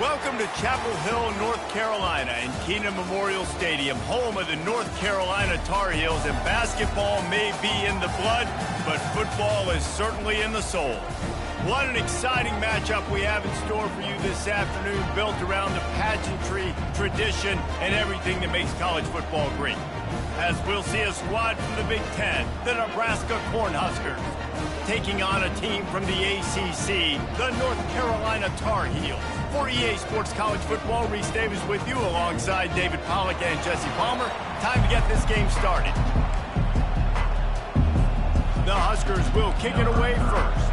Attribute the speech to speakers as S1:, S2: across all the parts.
S1: Welcome to Chapel Hill, North Carolina, and Keenan Memorial Stadium, home of the North Carolina Tar Heels, and basketball may be in the blood, but football is certainly in the soul. What an exciting matchup we have in store for you this afternoon, built around the pageantry, tradition, and everything that makes college football great. As we'll see a squad from the Big Ten, the Nebraska Cornhuskers, taking on a team from the ACC, the North Carolina Tar Heels. For EA Sports College Football, Reese Davis with you alongside David Pollack and Jesse Palmer. Time to get this game started. The Huskers will kick it away first.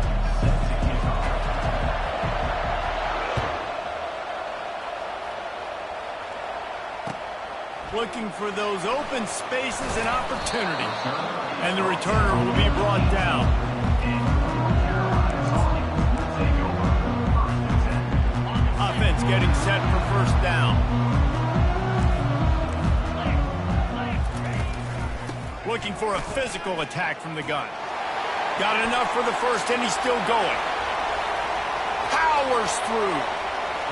S1: Looking for those open spaces and opportunities. And the returner will be brought down. Offense getting set for first down. Looking for a physical attack from the gun. Got enough for the first, and he's still going. Powers through.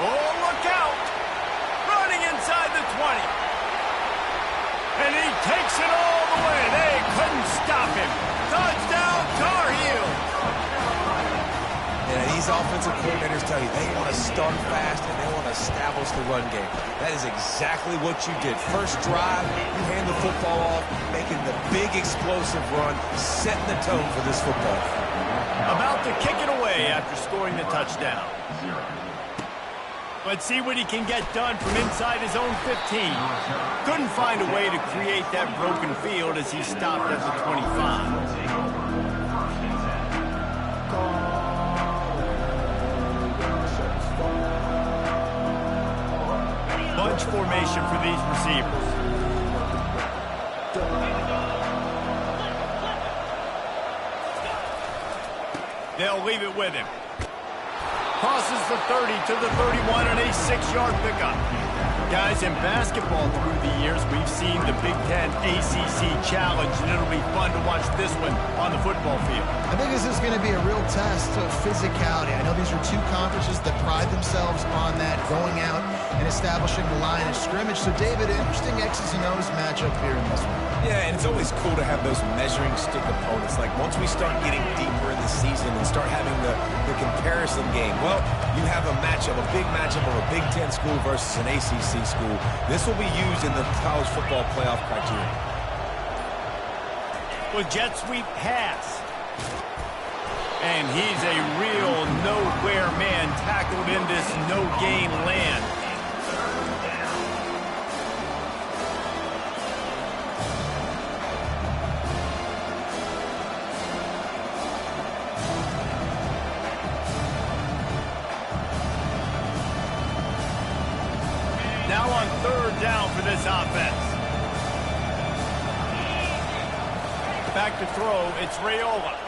S1: Oh, look out. Running inside the 20. And he takes it all the way. They couldn't stop him. Touchdown, Tar Heels.
S2: Yeah, these offensive coordinators tell you they want to start fast and they want to establish the run game. That is exactly what you did. First drive, you hand the football off, making the big explosive run, setting the tone for this football.
S1: About to kick it away after scoring the touchdown. Let's see what he can get done from inside his own 15. Couldn't find a way to create that broken field as he stopped at the 25. Bunch formation for these receivers. They'll leave it with him. Crosses the 30 to the 31 and a 6-yard pickup. Guys, in basketball through the years, we've seen the Big Ten ACC Challenge, and it'll be fun to watch this one on the football field.
S3: I think this is going to be a real test of physicality. I know these are two conferences that pride themselves on that, going out and establishing the line of scrimmage. So, David, interesting X's and O's matchup here in this one.
S2: Yeah, and it's always cool to have those measuring stick opponents. Like, once we start getting deeper in the season and start having the comparison game, well, you have a matchup, a big matchup of a Big Ten school versus an ACC school. This will be used in the college football playoff criteria.
S1: With jet sweep pass. And he's a real nowhere man, tackled in this no-gain land. Now on third down for this offense. Back to throw, it's Raiola.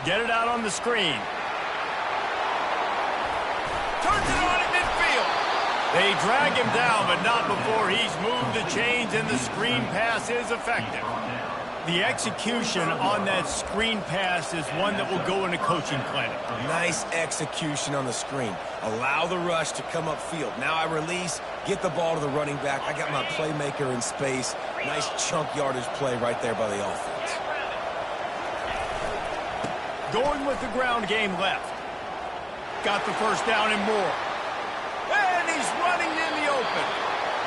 S1: Get it out on the screen. Turns it on at midfield. They drag him down, but not before he's moved the chains, and the screen pass is effective. The execution on that screen pass is one that will go in a coaching clinic.
S2: Nice execution on the screen. Allow the rush to come upfield. Now I release, get the ball to the running back. I got my playmaker in space. Nice chunk yardage play right there by the offense.
S1: Going with the ground game left. Got the first down and more. And he's running in the open.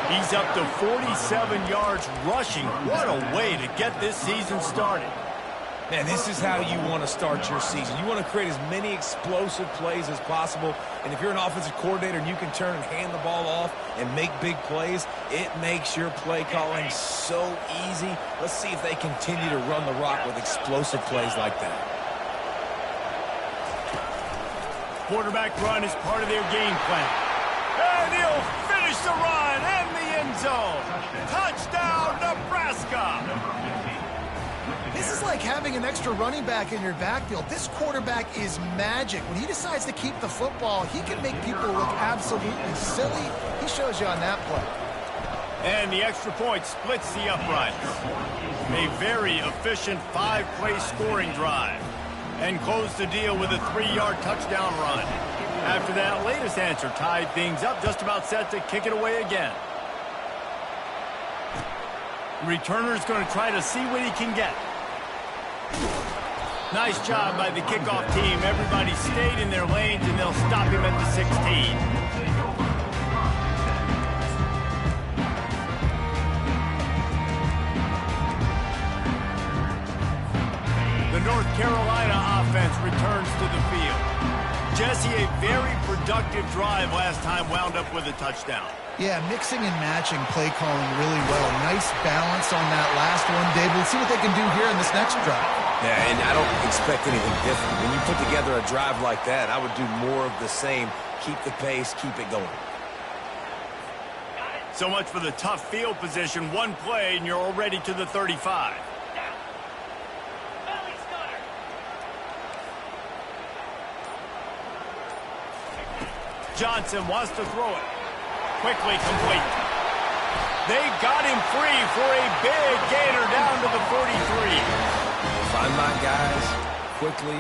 S1: He's up to 47 yards rushing. What a way to get this season started.
S2: Man, this is how you want to start your season. You want to create as many explosive plays as possible. And if you're an offensive coordinator and you can turn and hand the ball off and make big plays, it makes your play calling so easy. Let's see if they continue to run the rock with explosive plays like that.
S1: Quarterback run is part of their game plan. And he'll finish the run and the end zone. Touchdown, Nebraska.
S3: This is like having an extra running back in your backfield. This quarterback is magic. When he decides to keep the football, he can make people look absolutely silly. He shows you on that play.
S1: And the extra point splits the uprights. A very efficient 5-play scoring drive. and closed the deal with a 3-yard touchdown run. After that latest answer tied things up, just about set to kick it away again. Returner's going to try to see what he can get. Nice job by the kickoff team. Everybody stayed in their lanes, and they'll stop him at the 16. The North Carolina offense returns to the field. Jesse, a very productive drive last time wound up with a touchdown.
S3: Yeah, mixing and matching play calling really well. Nice balance on that last one, David. Let's see what they can do here in this next drive.
S2: Yeah, and I don't expect anything different. When you put together a drive like that, I would do more of the same. Keep the pace, keep it going.
S1: So much for the tough field position. One play, and you're already to the 35. Johnson wants to throw it. Quickly complete. They got him free for a big gainer down to the 43.
S2: Find my guys quickly,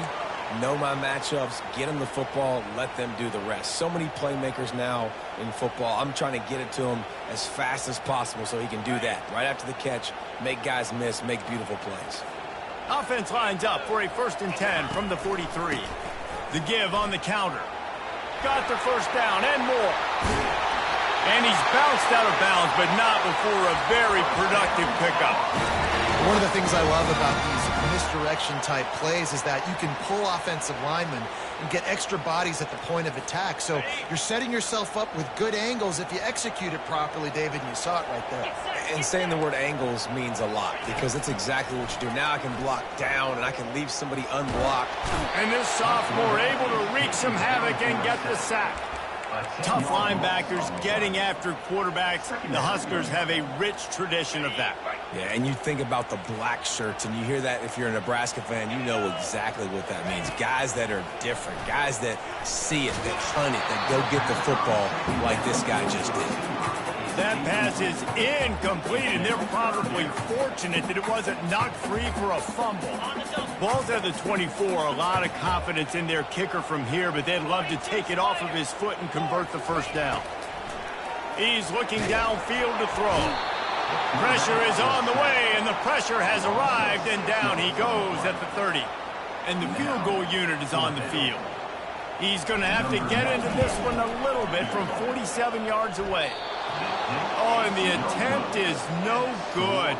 S2: know my matchups, get them the football, let them do the rest. So many playmakers now in football. I'm trying to get it to him as fast as possible so he can do that. Right after the catch, make guys miss, make beautiful plays.
S1: Offense lines up for a 1st and 10 from the 43. The give on the counter. Got the first down and more. And he's bounced out of bounds, but not before a very productive pickup.
S3: One of the things I love about these misdirection-type plays is that you can pull offensive linemen and get extra bodies at the point of attack. So you're setting yourself up with good angles if you execute it properly, David, and you saw it right there.
S2: And saying the word angles means a lot because it's exactly what you do. Now I can block down and I can leave somebody unblocked.
S1: And this sophomore able to wreak some havoc and get the sack. Tough linebackers getting after quarterbacks. The Huskers have a rich tradition of that.
S2: Yeah, and you think about the black shirts, and you hear that if you're a Nebraska fan, you know exactly what that means. Guys that are different, guys that see it, that hunt it, that go get the football like this guy just did.
S1: That pass is incomplete, and they're probably fortunate that it wasn't knocked free for a fumble. Ball's at the 24. A lot of confidence in their kicker from here, but they'd love to take it off of his foot and convert the first down. He's looking downfield to throw. Pressure is on the way, and the pressure has arrived, and down he goes at the 30. And the field goal unit is on the field. He's going to have to get into this one a little bit from 47 yards away. Oh, and the attempt is no good.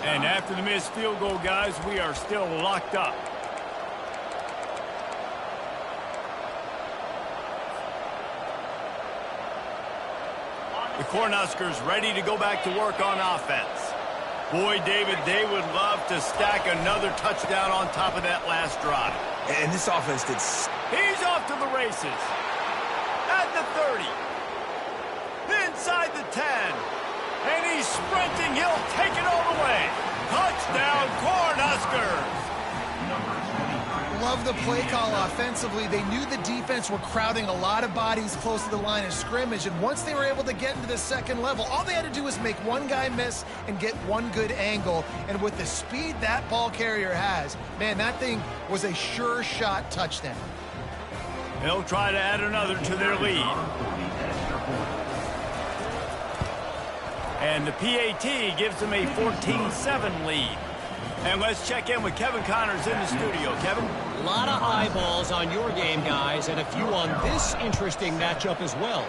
S1: And after the missed field goal, guys, we are still locked up. The Cornhuskers ready to go back to work on offense. Boy, David, they would love to stack another touchdown on top of that last drive.
S2: And this offense did...
S1: He's off to the races. At the 30. Inside the 10. And he's sprinting. He'll take it all the way. Touchdown, Cornhuskers.
S3: Love the play call offensively. They knew the defense were crowding a lot of bodies close to the line of scrimmage, and once they were able to get into the second level, all they had to do was make one guy miss and get one good angle. And with the speed that ball carrier has, man, that thing was a sure shot touchdown.
S1: They'll try to add another to their lead. And the PAT gives them a 14-7 lead. And let's check in with Kevin Connors in the studio. Kevin?
S4: A lot of eyeballs on your game, guys, and a few on this interesting matchup as well.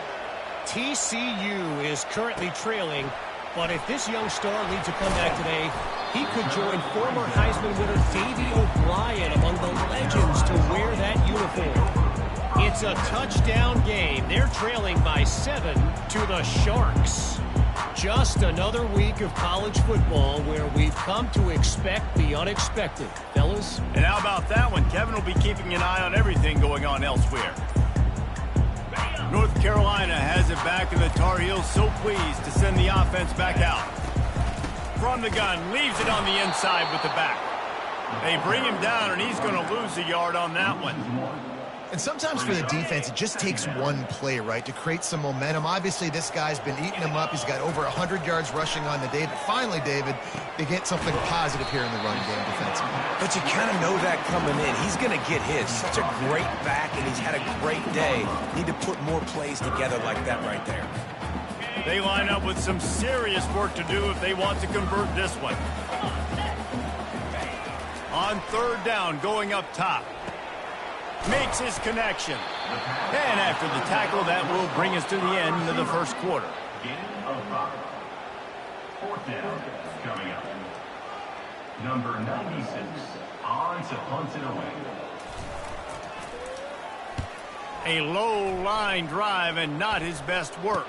S4: TCU is currently trailing, but if this young star leads a comeback today, he could join former Heisman winner Davey O'Brien among the legends to wear that uniform. It's a touchdown game. They're trailing by 7 to the Sharks. Just another week of college football where we've come to expect the unexpected. Fellas?
S1: And how about that one? Kevin will be keeping an eye on everything going on elsewhere. North Carolina has it back, and the Tar Heels so pleased to send the offense back out. From the gun, leaves it on the inside with the back. They bring him down, and he's going to lose a yard on that one.
S3: And sometimes for the defense, it just takes one play, right, to create some momentum. Obviously, this guy's been eating him up. He's got over 100 yards rushing on the day. But finally, David, they get something positive here in the run game defensively.
S2: But you kind of know that coming in. He's going to get his. Such a great back, and he's had a great day. Need to put more plays together like that right there.
S1: They line up with some serious work to do if they want to convert this one. On third down, going up top. Makes his connection. And after the tackle, that will bring us to the end of the first quarter.
S5: Fourth down coming up. Number 96 on to punt it away.
S1: A low line drive and not his best work.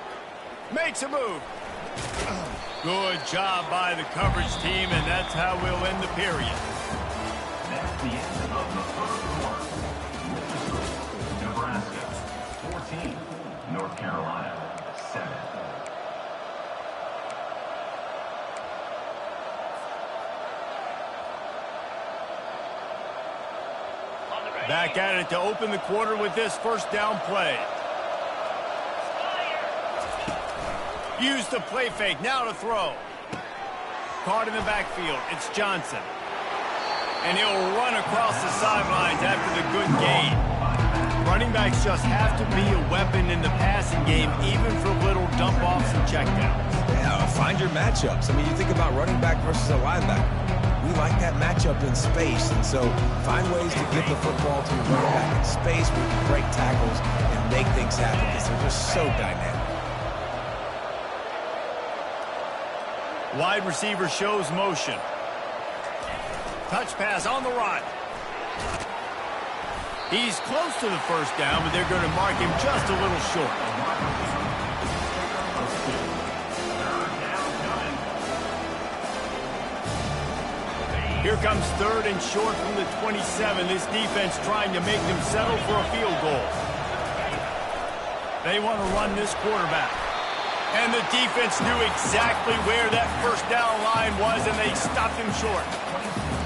S1: Makes a move. Good job by the coverage team, and that's how we'll end the period.
S5: That's the end of the first quarter. Nebraska 14, North Carolina 7.
S1: Back at it to open the quarter with this first down play. Use the play fake, now to throw. Caught in the backfield, it's Johnson. And he'll run across the sidelines after the good gain. Running backs just have to be a weapon in the passing game, even for little dump-offs and checkdowns.
S2: Yeah, find your matchups. I mean, you think about running back versus a linebacker. We like that matchup in space, and so find ways to get the football to your running back in space where you break tackles and make things happen because they're just so dynamic.
S1: Wide receiver shows motion. Touch pass on the run. He's close to the first down, but they're going to mark him just a little short. Here comes third and short from the 27. This defense trying to make them settle for a field goal. They want to run this quarterback. And the defense knew exactly where that first down line was, and they stopped him short.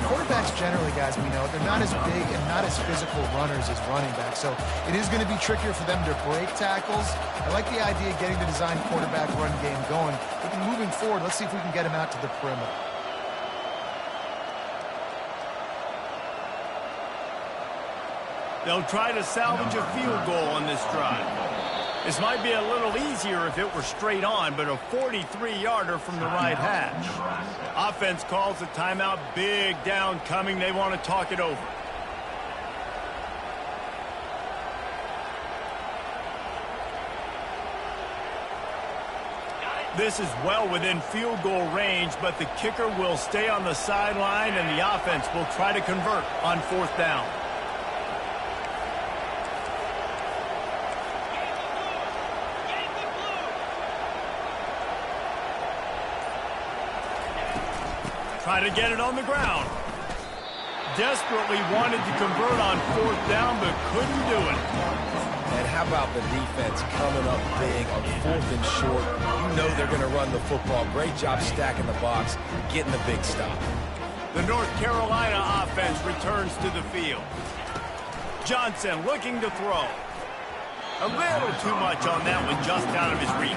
S3: Quarterbacks generally, guys, we know, they're not as big and not as physical runners as running backs, so it is going to be trickier for them to break tackles. I like the idea of getting the design quarterback run game going. But moving forward, let's see if we can get him out to the perimeter.
S1: They'll try to salvage a field goal on this drive. This might be a little easier if it were straight on, but a 43-yarder from the right hash. Offense calls a timeout. Big down coming. They want to talk it over. This is well within field goal range, but the kicker will stay on the sideline, and the offense will try to convert on fourth down. Try to get it on the ground. Desperately wanted to convert on fourth down, but couldn't do it.
S2: And how about the defense coming up big on fourth and short? You know they're going to run the football. Great job stacking the box, getting the big stop.
S1: The North Carolina offense returns to the field. Johnson looking to throw. A little too much on that one, just out of his reach.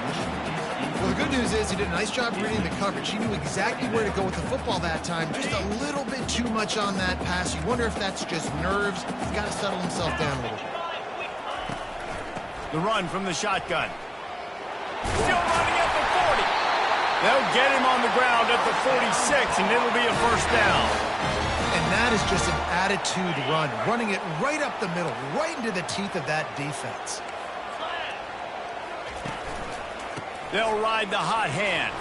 S3: Well, the good news is he did a nice job reading the coverage. He knew exactly where to go with the football that time. Just a little bit too much on that pass. You wonder if that's just nerves. He's got to settle himself down a little bit.
S1: The run from the shotgun. Still running at the 40. They'll get him on the ground at the 46, and it'll be a first down.
S3: And that is just an attitude run, running it right up the middle, right into the teeth of that defense.
S1: They'll ride the hot hand.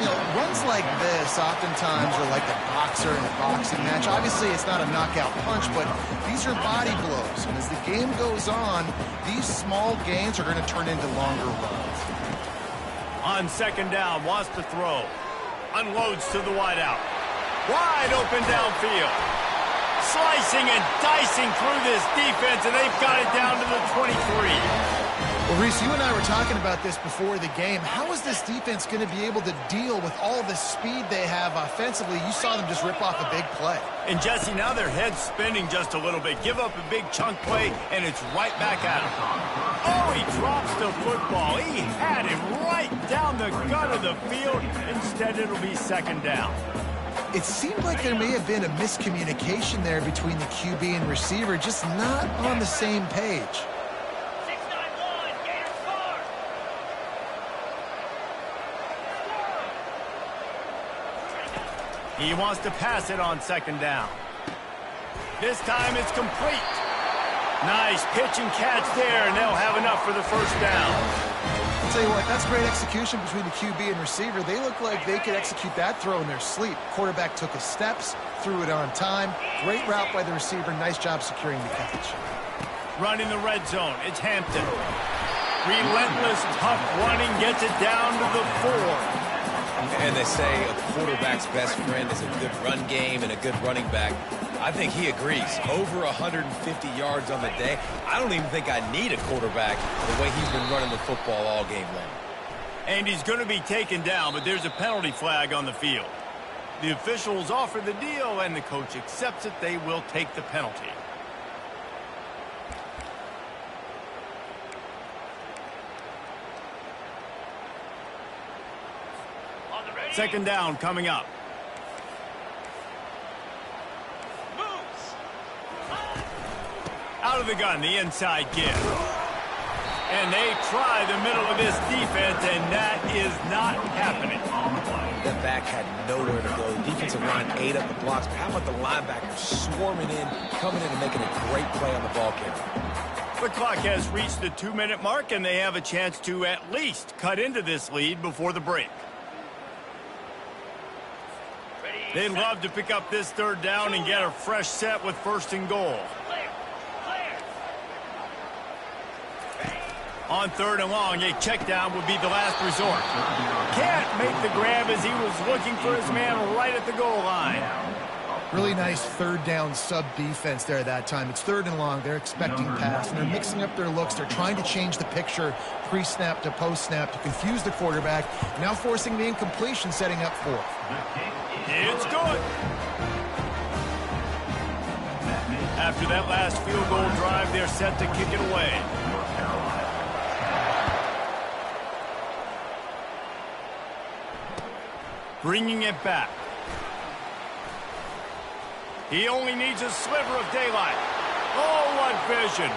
S3: You know, runs like this oftentimes are like the boxer in a boxing match. Obviously, it's not a knockout punch, but these are body blows. And as the game goes on, these small gains are going to turn into longer runs.
S1: On second down, wants to throw. Unloads to the wideout. Wide open downfield. Slicing and dicing through this defense, and they've got it down to the 23.
S3: Well, Reese, you and I were talking about this before the game. How is this defense going to be able to deal with all the speed they have offensively? You saw them just rip off a big play.
S1: And, Jesse, now their head's spinning just a little bit. Give up a big chunk play, and it's right back at him. Oh, he drops the football. He had him right down the gut of the field. Instead, it'll be second down.
S3: It seemed like there may have been a miscommunication there between the QB and receiver, just not on the same page.
S1: He wants to pass it on second down. This time it's complete. Nice pitch and catch there, and they'll have enough for the first down.
S3: I'll tell you what, that's great execution between the QB and receiver. They look like they could execute that throw in their sleep. Quarterback took his steps, threw it on time. Great route by the receiver. Nice job securing the catch.
S1: Running the red zone, it's Hampton. Relentless, tough running, gets it down to the 4.
S2: And they say a quarterback's best friend is a good run game and a good running back. I think he agrees. Over 150 yards on the day. I don't even think I need a quarterback the way he's been running the football all game long.
S1: And he's going to be taken down, but there's a penalty flag on the field. The officials offer the deal, and the coach accepts it. They will take the penalty. Second down coming up. Out of the gun, the inside give. And they try the middle of this defense, and that is not happening.
S2: The back had nowhere to go. The defensive line ate up the blocks. But how about the linebackers swarming in, coming in and making a great play on the ball carrier?
S1: The clock has reached the 2-minute mark, and they have a chance to at least cut into this lead before the break. They'd love to pick up this third down and get a fresh set with first and goal. On third and long, a check down would be the last resort. Can't make the grab as he was looking for his man right at the goal line.
S3: Really nice third down sub defense there that time. It's third and long. They're expecting pass, and they're mixing up their looks. They're trying to change the picture pre-snap to post-snap to confuse the quarterback, now forcing the incompletion, setting up fourth.
S1: It's good. After that last field goal drive, they're set to kick it away. Bringing it back. He only needs a sliver of daylight. Oh, what vision.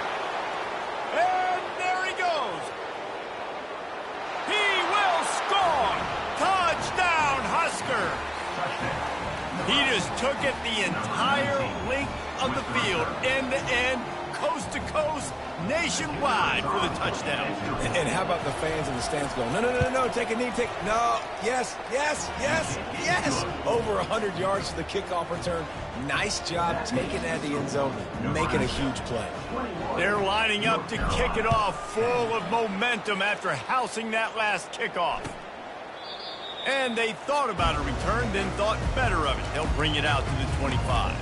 S1: And there he goes. He will score. Touchdown, Husker. He just took it the entire length of the field, end to end, coast to coast, nationwide for the touchdown.
S2: And how about the fans in the stands going, no, no, no, no, take a knee, no, yes, yes, yes, yes. Over 100 yards to the kickoff return. Nice job taking that to the end zone, making a huge play.
S1: They're lining up to kick it off full of momentum after housing that last kickoff. And they thought about a return, then thought better of it. They'll bring it out to the 25.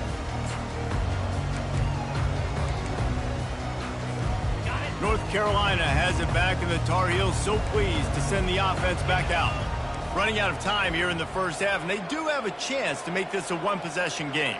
S1: North Carolina has it back, and the Tar Heels so pleased to send the offense back out. Running out of time here in the first half, and they do have a chance to make this a one-possession game.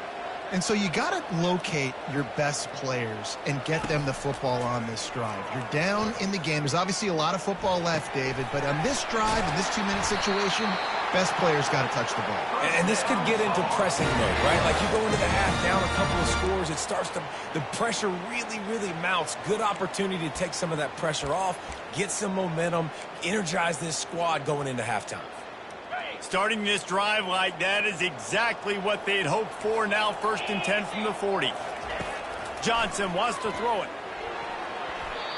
S3: And so you got to locate your best players and get them the football on this drive. You're down in the game. There's obviously a lot of football left, David, but on this drive, in this 2-minute situation, best players got to touch the ball.
S2: And this could get into pressing mode, right? Like you go into the half down a couple of scores, it starts to, the pressure really, really mounts. Good opportunity to take some of that pressure off, get some momentum, energize this squad going into halftime.
S1: Starting this drive like that is exactly what they'd hoped for. Now 1st and 10 from the 40. Johnson wants to throw it.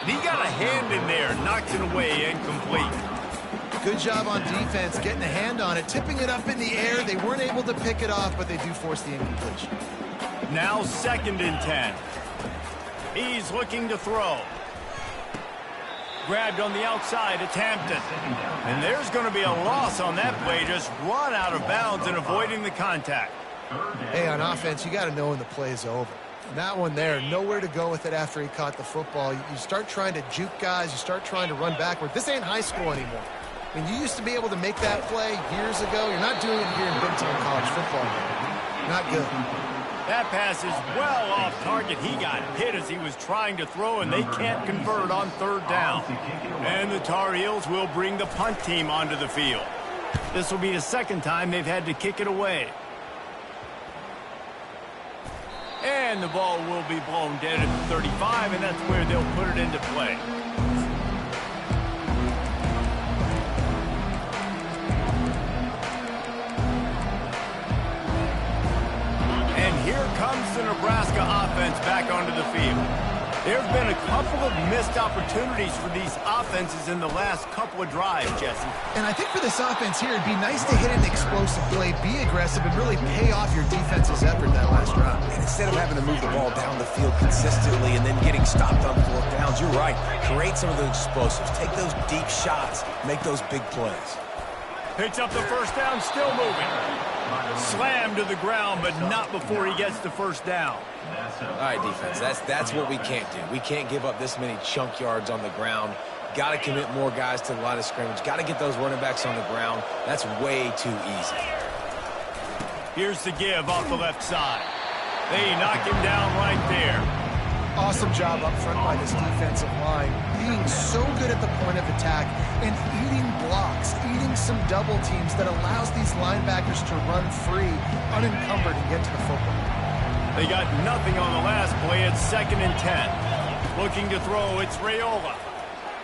S1: And he got a hand in there, knocks it away, incomplete.
S3: Good job on defense, getting a hand on it, tipping it up in the air. They weren't able to pick it off, but they do force the incompletion.
S1: Now 2nd and 10. He's looking to throw. Grabbed on the outside, it's Hampton. And there's going to be a loss on that play, just run out of bounds and avoiding the contact.
S3: Hey, on offense, you got to know when the play is over. And that one there, nowhere to go with it after he caught the football. You start trying to juke guys. You start trying to run backward. This ain't high school anymore. I mean, you used to be able to make that play years ago. You're not doing it here in big-time college football. Not good.
S1: That pass is well off target. He got hit as he was trying to throw, and they can't convert on third down. And the Tar Heels will bring the punt team onto the field. This will be the second time they've had to kick it away. And the ball will be blown dead at the 35, and that's where they'll put it into play. And here comes the Nebraska offense back onto the field. There have been a couple of missed opportunities for these offenses in the last couple of drives, Jesse.
S3: And I think for this offense here, it'd be nice to hit an explosive play, be aggressive, and really pay off your defense's effort that last drive.
S2: And instead of having to move the ball down the field consistently and then getting stopped on fourth downs, you're right. Create some of those explosives. Take those deep shots. Make those big plays.
S1: Picks up the first down, still moving. Slammed to the ground, but not before he gets the first down.
S2: All right, defense, that's what we can't do. We can't give up this many chunk yards on the ground. Got to commit more guys to the line of scrimmage. Got to get those running backs on the ground. That's way too easy.
S1: Here's the give off the left side. They knock him down right there.
S3: Awesome job up front by this defensive line, being so good at the point of attack and eating blocks, eating some double teams that allows these linebackers to run free, unencumbered, and get to the football.
S1: They got nothing on the last play. It's 2nd and 10. Looking to throw, it's Raiola.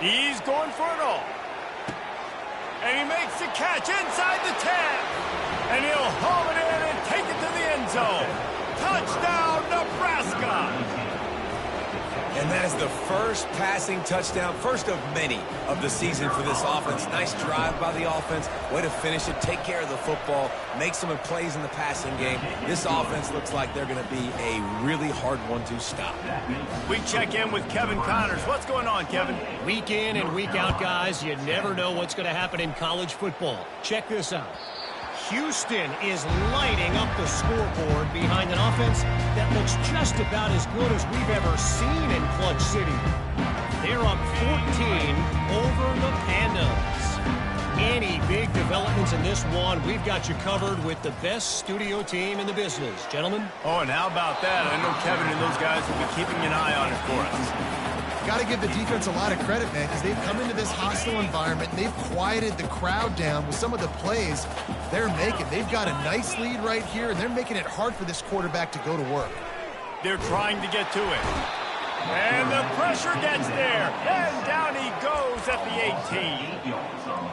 S1: He's going for it all. And he makes the catch inside the 10. And he'll haul it in and take it to the end zone. Touchdown, Nebraska!
S2: And that is the first passing touchdown, first of many of the season for this offense. Nice drive by the offense. Way to finish it, take care of the football, make some plays in the passing game. This offense looks like they're going to be a really hard one to stop.
S1: We check in with Kevin Connors. What's going on, Kevin?
S4: Week in and week out, guys, you never know what's going to happen in college football. Check this out. Houston is lighting up the scoreboard behind an offense that looks just about as good as we've ever seen in Clutch City. They're up 14 over the Pandas. Any big developments in this one, we've got you covered with the best studio team in the business. Gentlemen?
S1: Oh, and how about that? I know Kevin and those guys will be keeping an eye on it for us.
S3: Got to give the defense a lot of credit, man, because they've come into this hostile environment and they've quieted the crowd down with some of the plays they're making. They've got a nice lead right here, and they're making it hard for this quarterback to go to work.
S1: They're trying to get to it. And the pressure gets there. And down he goes at the 18.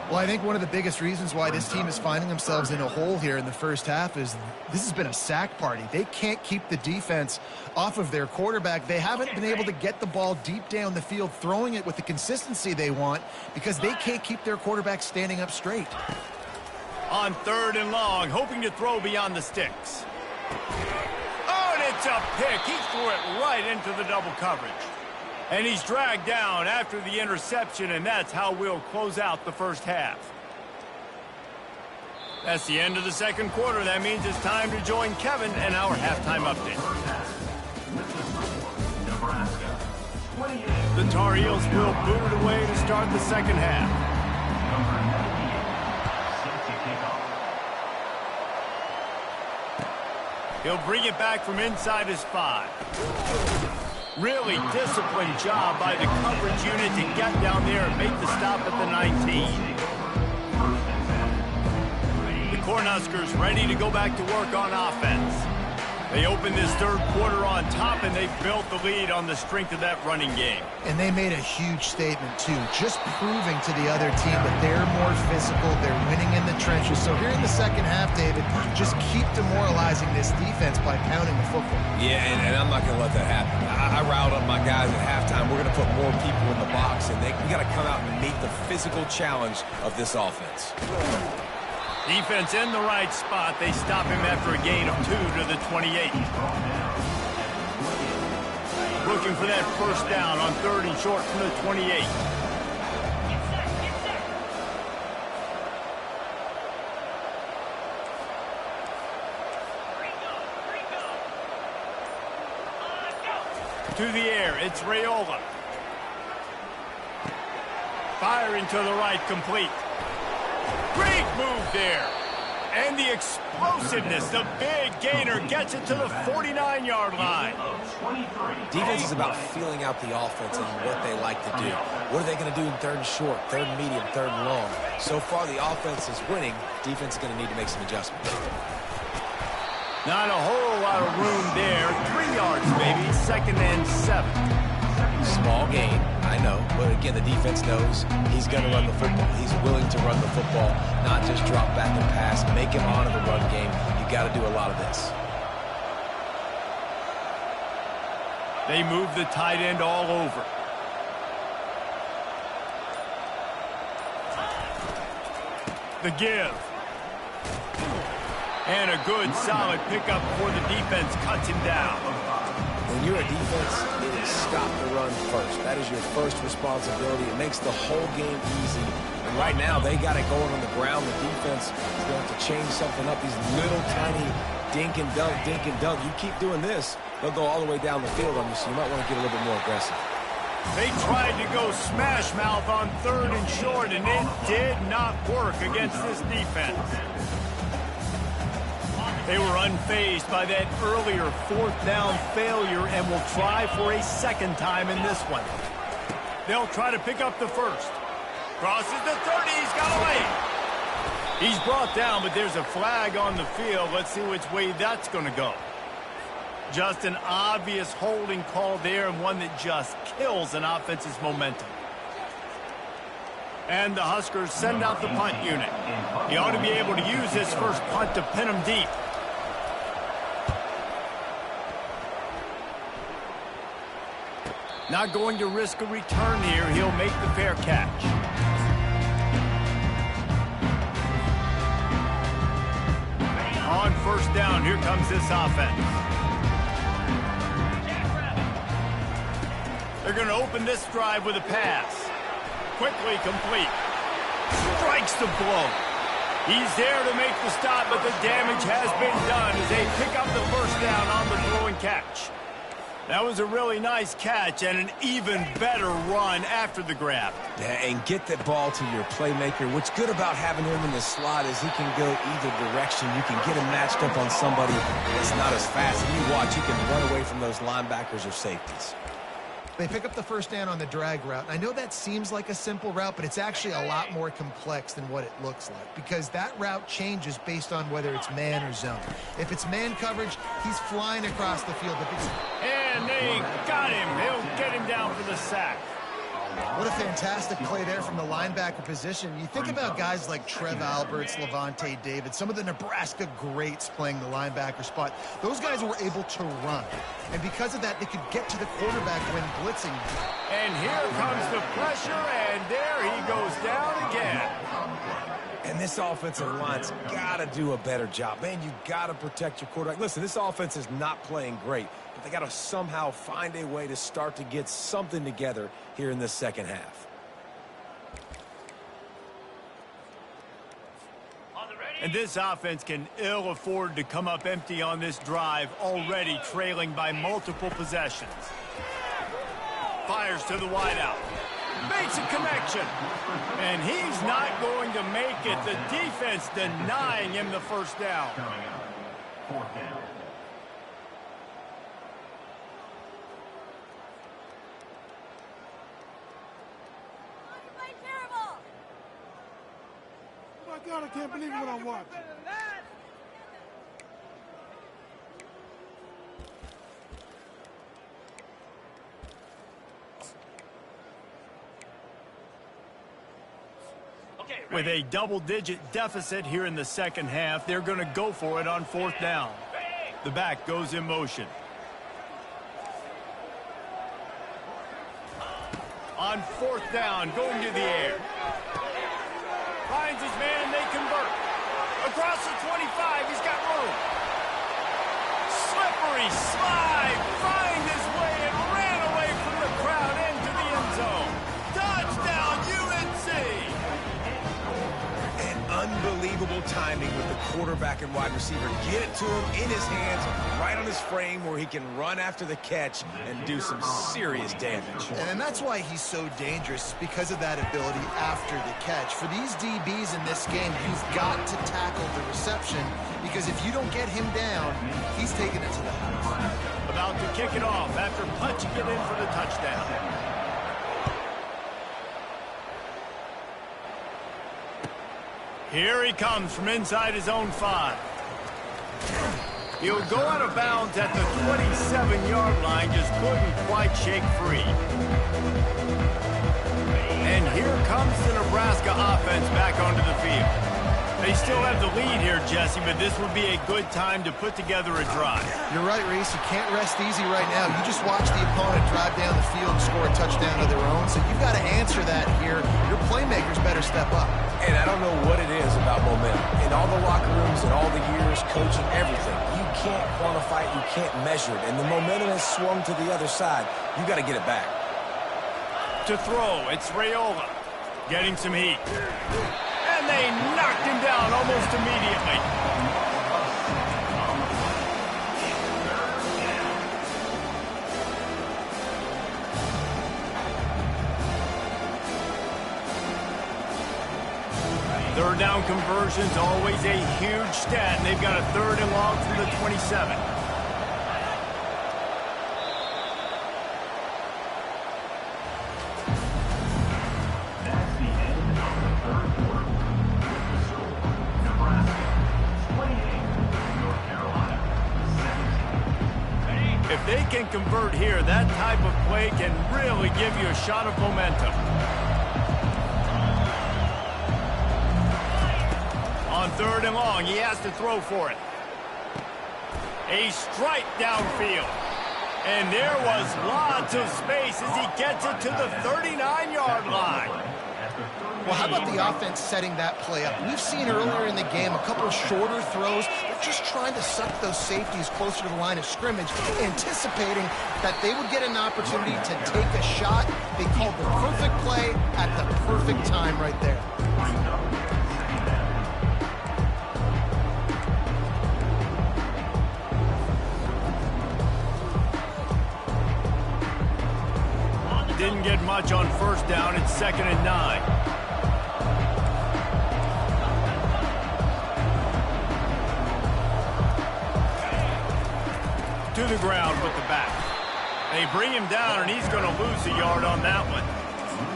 S3: Well, I think one of the biggest reasons why this team is finding themselves in a hole here in the first half is this has been a sack party. They can't keep the defense off of their quarterback. They haven't been able to get the ball deep down the field, throwing it with the consistency they want because they can't keep their quarterback standing up straight.
S1: On 3rd and long, hoping to throw beyond the sticks. Oh, and it's a pick. He threw it right into the double coverage. And he's dragged down after the interception, and that's how we'll close out the first half. That's the end of the second quarter. That means it's time to join Kevin and our halftime update. The Tar Heels will boot it away to start the second half. He'll bring it back from inside his 5. Really disciplined job by the coverage unit to get down there and make the stop at the 19. The Cornhuskers ready to go back to work on offense. They opened this third quarter on top, and they built the lead on the strength of that running game.
S3: And they made a huge statement, too, just proving to the other team that they're more physical, they're winning in the trenches. So here in the second half, David, just keep demoralizing this defense by pounding the football.
S2: Yeah, and I'm not going to let that happen. I riled up my guys at halftime. We're going to put more people in the box, and we got to come out and meet the physical challenge of this offense.
S1: Defense in the right spot. They stop him after a gain of 2 to the 28. Looking for that first down on 3rd and short from the 28. To the air, it's Raiola. Firing to the right, complete. Great move there. And the explosiveness, the big gainer gets it to the 49-yard line.
S2: Defense is about feeling out the offense and what they like to do. What are they going to do in third and short, third and medium, third and long? So far, the offense is winning. Defense is going to need to make some adjustments.
S1: Not a whole lot of room there. 3 yards, maybe. 2nd and 7.
S2: Small gain, I know. But again, the defense knows he's going to run the football. He's willing to run the football, not just drop back and pass, make him honor the run game. You got to do a lot of this.
S1: They move the tight end all over. The give. And a good, solid pickup for the defense. Cuts him down.
S2: When you're a defense, it is stop the run first. That is your first responsibility. It makes the whole game easy. And right now, they got it going on the ground. The defense is going to have to change something up. These little tiny dink and dunk, dink and dunk. You keep doing this, they'll go all the way down the field on you, so you might want to get a little bit more aggressive.
S1: They tried to go smash mouth on 3rd and short, and it did not work against this defense. They were unfazed by that earlier 4th down failure and will try for a 2nd time in this one. They'll try to pick up the first. Crosses the 30. He's got away. He's brought down, but there's a flag on the field. Let's see which way that's going to go. Just an obvious holding call there, and one that just kills an offense's momentum. And the Huskers send out the punt unit. He ought to be able to use this first punt to pin him deep. Not going to risk a return here. He'll make the fair catch. On 1st down, here comes this offense. They're going to open this drive with a pass. Quickly complete. Strikes the blow. He's there to make the stop, but the damage has been done as they pick up the 1st down on the throw and catch. That was a really nice catch and an even better run after the grab.
S2: Yeah, and get that ball to your playmaker. What's good about having him in the slot is he can go either direction. You can get him matched up on somebody that's not as fast. And you watch, he can run away from those linebackers or safeties.
S3: They pick up the 1st down on the drag route. I know that seems like a simple route, but it's actually a lot more complex than what it looks like, because that route changes based on whether it's man or zone. If it's man coverage, he's flying across the field. If it's...
S1: And they got him. He'll get him down for the sack.
S3: What a fantastic play there from the linebacker position. You think about guys like Trev Alberts, Levante David, some of the Nebraska greats playing the linebacker spot. Those guys were able to run. And because of that, they could get to the quarterback when blitzing.
S1: And here comes the pressure, and there he goes down again.
S2: And this offensive line's got to do a better job. Man, you got to protect your quarterback. Listen, this offense is not playing great, but they got to somehow find a way to start to get something together here in the 2nd half.
S1: And this offense can ill afford to come up empty on this drive, already trailing by multiple possessions. Fires to the wideout. Makes a connection. And he's not going to make it. The defense denying him the 1st down.
S5: 4th down.
S6: Oh my God, I can't believe what I'm watching.
S1: With a double-digit deficit here in the 2nd half, they're going to go for it on 4th down. The back goes in motion. On 4th down, going to the air. Finds his man, they convert. Across the 25, he's got room. Slippery slide, find his way and ran away from the crowd into the end zone. Touchdown, UNC!
S2: Unbelievable timing with the quarterback and wide receiver. Get it to him in his hands, right on his frame where he can run after the catch and do some serious damage.
S3: And that's why he's so dangerous, because of that ability after the catch. For these DBs in this game, you've got to tackle the reception, because if you don't get him down, he's taking it to the house.
S1: About to kick it off after punching it in for the touchdown. Here he comes from inside his own 5. He'll go out of bounds at the 27-yard line, just couldn't quite shake free. And here comes the Nebraska offense back onto the field. They still have the lead here, Jesse, but this would be a good time to put together a drive.
S3: You're right, Reese. You can't rest easy right now. You just watch the opponent drive down the field and score a touchdown of their own, so you've got to answer that here. Your playmakers better step up.
S2: And I don't know what it is about momentum. In all the locker rooms and all the years, coaching, everything, you can't quantify it, you can't measure it. And the momentum has swung to the other side. You got to get it back.
S1: To throw, it's Raiola getting some heat. And they knocked him down almost immediately. Third down conversion's always a huge stat, and they've got a 3rd and long from the 27.
S5: That's the end of the third quarter. The score, Nebraska 28, North Carolina 17.
S1: If they can convert here, that type of play can really give you a shot of momentum. On 3rd and long, he has to throw for it. A strike downfield. And there was lots of space as he gets it to the 39-yard line.
S3: Well, how about the offense setting that play up? We've seen earlier in the game a couple of shorter throws. They're just trying to suck those safeties closer to the line of scrimmage, anticipating that they would get an opportunity to take a shot. They called the perfect play at the perfect time right there.
S1: Didn't get much on 1st down. It's 2nd and 9. To the ground with the back. They bring him down, and he's going to lose a yard on that one.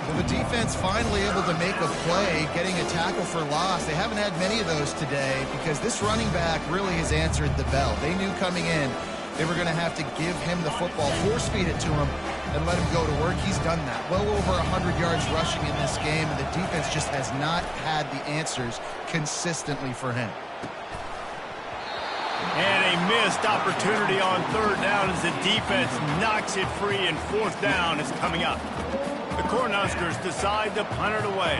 S3: Well, the defense finally able to make a play, getting a tackle for loss. They haven't had many of those today because this running back really has answered the bell. They knew coming in they were going to have to give him the football, force feed it to him, and let him go to work. He's done that. Well over 100 yards rushing in this game, and the defense just has not had the answers consistently for him.
S1: And a missed opportunity on 3rd down as the defense knocks it free, and 4th down is coming up. The Cornhuskers decide to punt it away.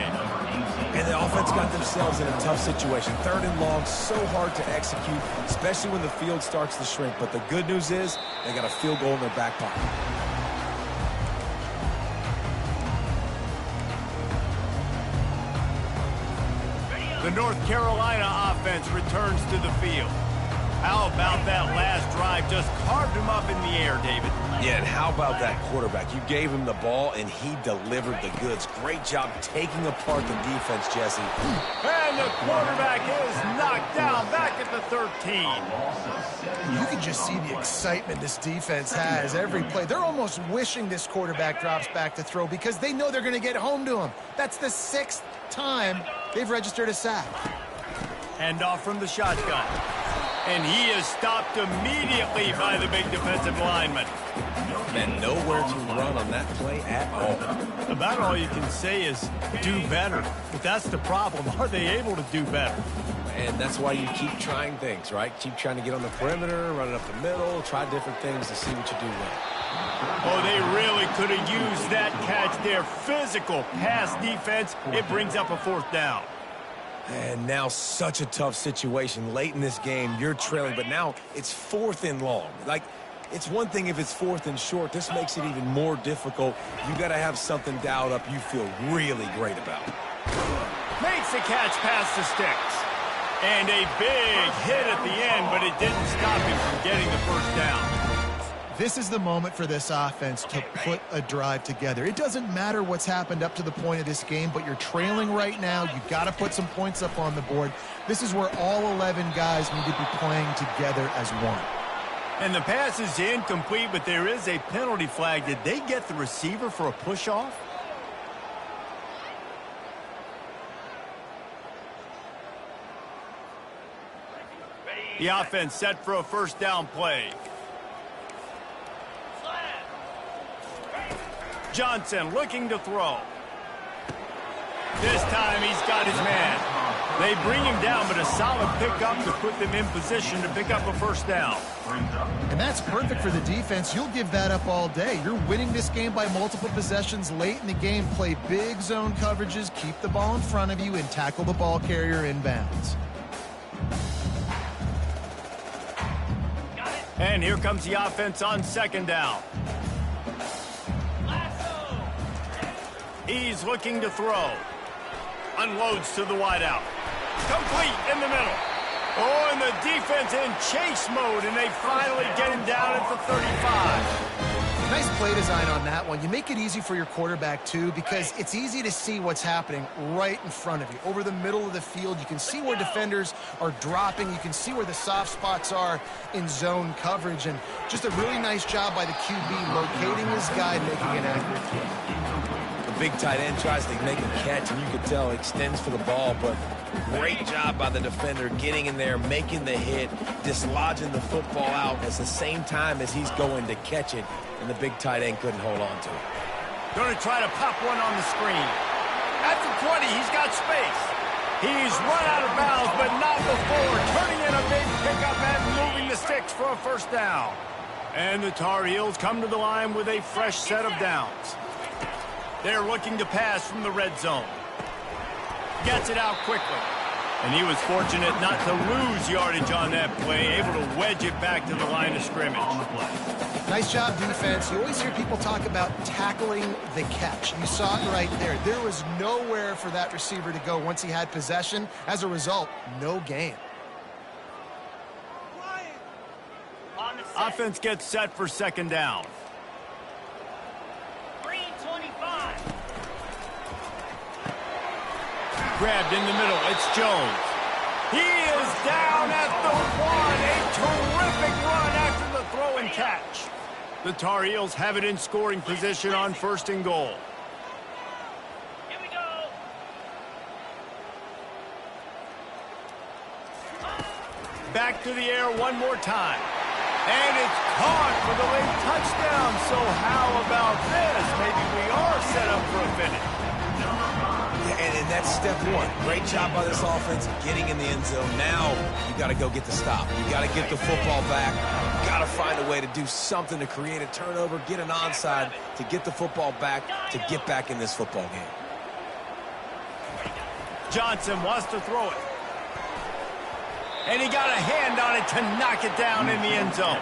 S2: And the offense got themselves in a tough situation. 3rd and long, so hard to execute, especially when the field starts to shrink. But the good news is they got a field goal in their back pocket.
S1: The North Carolina offense returns to the field. How about that last drive? Just carved him up in the air, David.
S2: Yeah, and how about that quarterback? You gave him the ball, and he delivered the goods. Great job taking apart the defense, Jesse.
S1: And the quarterback is knocked down back at the 13.
S3: You can just see the excitement this defense has every play. They're almost wishing this quarterback drops back to throw because they know they're going to get home to him. That's the 6th time they've registered a sack.
S1: Hand off from the shotgun. And he is stopped immediately by the big defensive lineman.
S2: And nowhere to run on that play at all.
S1: About all you can say is do better. But that's the problem. Are they able to do better?
S2: And that's why you keep trying things, right? Keep trying to get on the perimeter, run it up the middle, try different things to see what you do well.
S1: Oh, they really could have used that catch there. Physical pass defense. It brings up a 4th down.
S2: And now such a tough situation. Late in this game, you're trailing, but now it's 4th and long. Like, it's one thing if it's 4th and short. This makes it even more difficult. You got to have something dialed up you feel really great about.
S1: Makes the catch past the sticks. And a big hit at the end, but it didn't stop him from getting the first down.
S3: This is the moment for this offense to put a drive together. It doesn't matter what's happened up to the point of this game, but you're trailing right now. You've got to put some points up on the board. This is where all 11 guys need to be playing together as one.
S1: And the pass is incomplete, but there is a penalty flag. Did they get the receiver for a push-off? The offense set for a first down play. Johnson looking to throw. This time he's got his man. They bring him down, but a solid pickup to put them in position to pick up a first down.
S3: And that's perfect for the defense. You'll give that up all day. You're winning this game by multiple possessions late in the game. Play big zone coverages, keep the ball in front of you, and tackle the ball carrier inbounds.
S1: And here comes the offense on second down. He's looking to throw. Unloads to the wideout. Complete in the middle. Oh, and the defense in chase mode, and they finally get him down at the 35.
S3: Nice play design on that one. You make it easy for your quarterback, too, because it's easy to see what's happening right in front of you. Over the middle of the field, you can see where defenders are dropping. You can see where the soft spots are in zone coverage. And just a really nice job by the QB locating this guy, making an accurate throw.
S2: Big tight end tries to make a catch, and you can tell he extends for the ball, but great job by the defender getting in there, making the hit, dislodging the football out at the same time as he's going to catch it, and the big tight end couldn't hold on to it.
S1: Going to try to pop one on the screen. At the 20, he's got space. He's run out of bounds, but not before turning in a big pickup and moving the sticks for a first down. And the Tar Heels come to the line with a fresh set of downs. They're looking to pass from the red zone. Gets it out quickly. And he was fortunate not to lose yardage on that play, able to wedge it back to the line of scrimmage.
S3: Nice job, defense. You always hear people talk about tackling the catch. You saw it right there. There was nowhere for that receiver to go once he had possession. As a result, no gain.
S1: Offense gets set for second down. Grabbed in the middle. It's Jones. He is down at the 1. A terrific run after the throw and catch. The Tar Heels have it in scoring position on first and goal.
S7: Here we go.
S1: Back to the air one more time. And it's caught for the late touchdown. So how about this? Maybe we are set up for a finish.
S2: And that's step one. Great job by this offense getting in the end zone. Now you got to go get the stop. You got to get the football back. You got to find a way to do something to create a turnover, get an onside, to get the football back, to get back in this football game.
S1: Johnson wants to throw it. And he got a hand on it to knock it down in the end zone.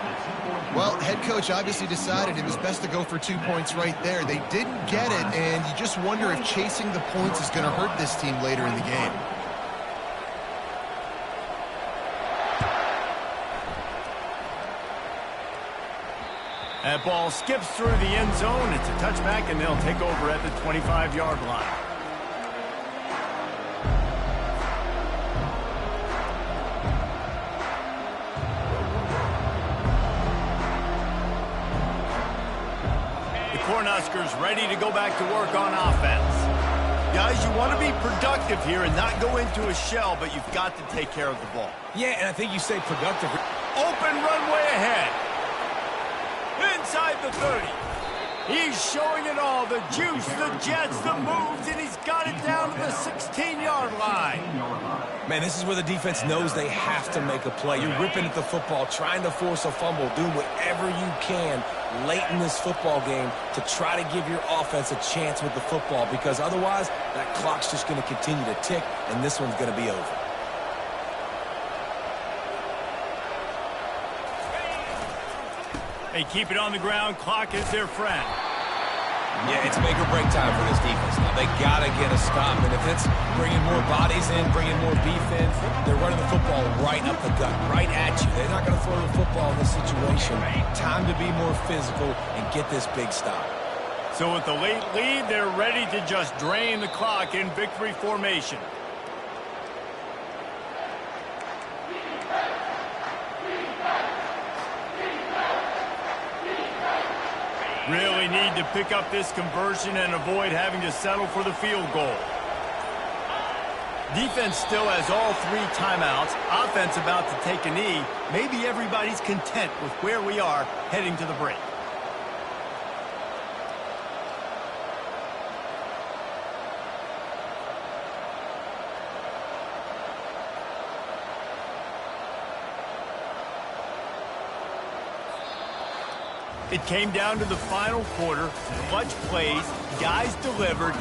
S3: Well, head coach obviously decided it was best to go for 2 points right there. They didn't get it, and you just wonder if chasing the points is going to hurt this team later in the game.
S1: That ball skips through the end zone. It's a touchback, and they'll take over at the 25-yard line. Cornhuskers ready to go back to work on offense. Guys, you want to be productive here and not go into a shell, but you've got to take care of the ball.
S2: Yeah, and I think you say productive.
S1: Open runway ahead. Inside the 30. He's showing it all. The juice, the jets, the moves, and he's got it down to the 16-yard line.
S2: Man, this is where the defense knows they have to make a play. You're ripping at the football, trying to force a fumble, doing whatever you can late in this football game to try to give your offense a chance with the football, because otherwise that clock's just going to continue to tick, and this one's going to be over.
S1: They keep it on the ground. Clock is their friend.
S2: Yeah, it's make or break time for this defense. Now, they got to get a stop. And if it's bringing more bodies in, bringing more beef in, they're running the football right up the gut, right at you. They're not going to throw the football in this situation. Time to be more physical and get this big stop.
S1: So with the late lead, they're ready to just drain the clock in victory formation. Really need to pick up this conversion and avoid having to settle for the field goal. Defense still has all 3 timeouts. Offense about to take a knee. Maybe everybody's content with where we are heading to the break. It came down to the final quarter. Clutch plays, guys delivered.